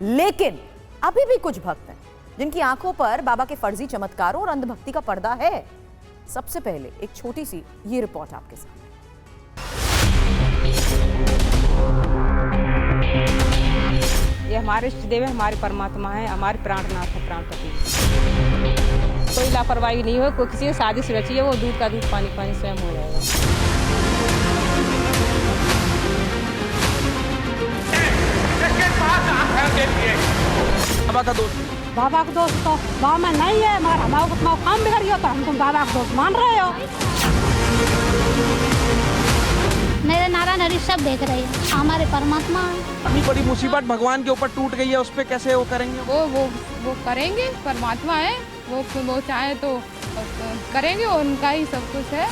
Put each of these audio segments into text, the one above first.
लेकिन अभी भी कुछ भक्त हैं जिनकी आंखों पर बाबा के फर्जी चमत्कारों और अंधभक्ति का पर्दा है। सबसे पहले एक छोटी सी ये रिपोर्ट आपके साथ। ये हमारे इष्ट देव है, हमारे परमात्मा है, हमारे प्राणनाथ है, प्राणपति। कोई लापरवाही नहीं हो, कोई किसी की साजिश रची है वो दूध का दूध पानी पानी स्वयं हो जाएगा। बाबा का दोस्त तो बाबा में नहीं है, मगर हमारे काम बिगड़ गया तो हम तुम बाबा का दोस्त मान रहे हो। मेरे नारायण हरि सब देख रहे हैं, हमारे परमात्मा है। इतनी बड़ी मुसीबत भगवान के ऊपर टूट गई है, उस पे कैसे वो करेंगे? वो करेंगे, परमात्मा है, वो चाहे तो करेंगे, उनका ही सब कुछ है।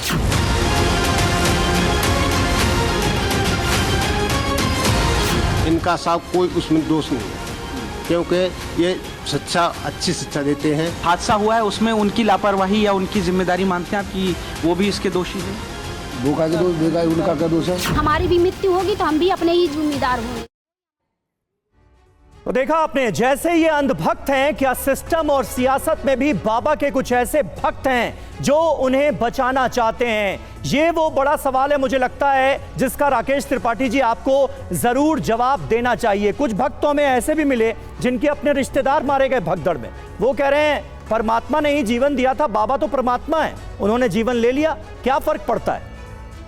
इनका साहब कोई उसमें दोष नहीं है, क्योंकि ये अच्छी शिक्षा देते हैं। हादसा हुआ है उसमें उनकी लापरवाही या उनकी जिम्मेदारी मानते हैं आप कि वो भी इसके दोषी हैं? वो का दोष बेगा, उनका क्या दोष है? हमारी भी मृत्यु होगी तो हम भी अपने ही जिम्मेदार होंगे। तो देखा आपने, जैसे ये अंधभक्त हैं, क्या सिस्टम और सियासत में भी बाबा के कुछ ऐसे भक्त हैं जो उन्हें बचाना चाहते हैं? ये वो बड़ा सवाल है, मुझे लगता है, जिसका राकेश त्रिपाठी जी आपको जरूर जवाब देना चाहिए। कुछ भक्त तो हमें ऐसे भी मिले जिनके अपने रिश्तेदार मारे गए भगदड़ में। वो कह रहे हैं परमात्मा ने ही जीवन दिया था, बाबा तो परमात्मा है, उन्होंने जीवन ले लिया, क्या फर्क पड़ता है?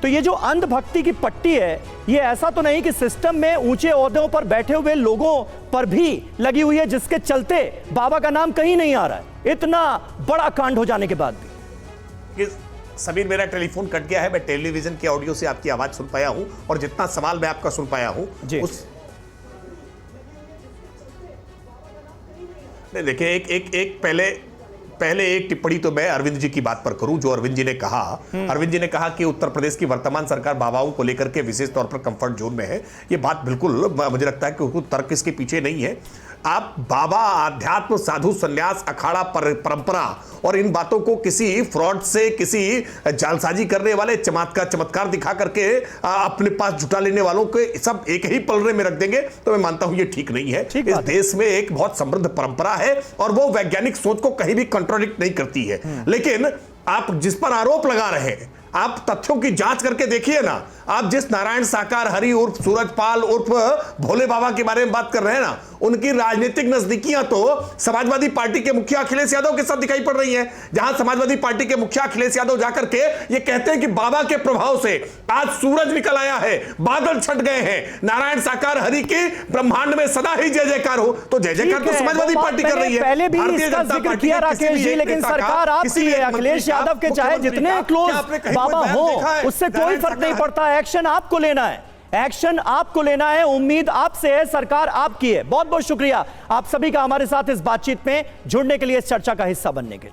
तो ये जो अंधभक्ति की पट्टी है, ये ऐसा तो नहीं कि सिस्टम में ऊंचे ओहदों पर बैठे हुए लोगों पर भी लगी हुई है, जिसके चलते बाबा का नाम कहीं नहीं आ रहा है, इतना बड़ा कांड हो जाने के बाद भी। समीर, मेरा टेलीफोन कट गया है, मैं टेलीविजन के ऑडियो से आपकी आवाज सुन पाया हूं और जितना सवाल मैं आपका सुन पाया हूं उस नहीं, देखिए, एक पहले एक टिप्पणी तो मैं अरविंद जी की बात पर करूं, जो अरविंद जी ने कहा। अरविंद जी ने कहा कि उत्तर प्रदेश की वर्तमान सरकार बाबाओं को लेकर के विशेष तौर पर कंफर्ट जोन में है। ये बात बिल्कुल, मुझे लगता है कि तर्क इसके पीछे नहीं है। आप बाबा, आध्यात्म, साधु, संन्यास, अखाड़ा, परंपरा और इन बातों को किसी फ्रॉड से, किसी जालसाजी करने वाले, चमत्कार दिखा करके अपने पास जुटा लेने वालों के सब एक ही पलड़े में रख देंगे, तो मैं मानता हूं ये ठीक नहीं है। इस देश में एक बहुत समृद्ध परंपरा है और वो वैज्ञानिक सोच को कहीं भी कंट्रोडिक्ट नहीं करती है। लेकिन आप जिस पर आरोप लगा रहे हैं, आप तथ्यों की जांच करके देखिए ना। आप जिस नारायण साकार हरि उर्फ सूरजपाल उर्फ भोले बाबा के बारे में बात कर रहे हैं ना, उनकी राजनीतिक नजदीकियां तो समाजवादी पार्टी के मुखिया अखिलेश यादव के साथ दिखाई पड़ रही हैं। जहां समाजवादी पार्टी के मुखिया अखिलेश यादव जाकर के ये कहते हैं कि बाबा के प्रभाव से आज सूरज निकल आया है, बादल छट गए हैं, नारायण साकार हरि के ब्रह्मांड में सदा ही जय जयकार हो। तो जय जयकार तो समाजवादी पार्टी कर रही है। पहले भी इसका जिक्र किया राकेश जी, लेकिन सरकार आपकी है। अखिलेश यादव के चाहे जितने क्लोज बाबा हो, उससे कोई फर्क नहीं पड़ता। एक्शन आपको लेना है, एक्शन आपको लेना है। उम्मीद आपसे है, सरकार आपकी है। बहुत बहुत शुक्रिया आप सभी का हमारे साथ इस बातचीत में जुड़ने के लिए, इस चर्चा का हिस्सा बनने के लिए।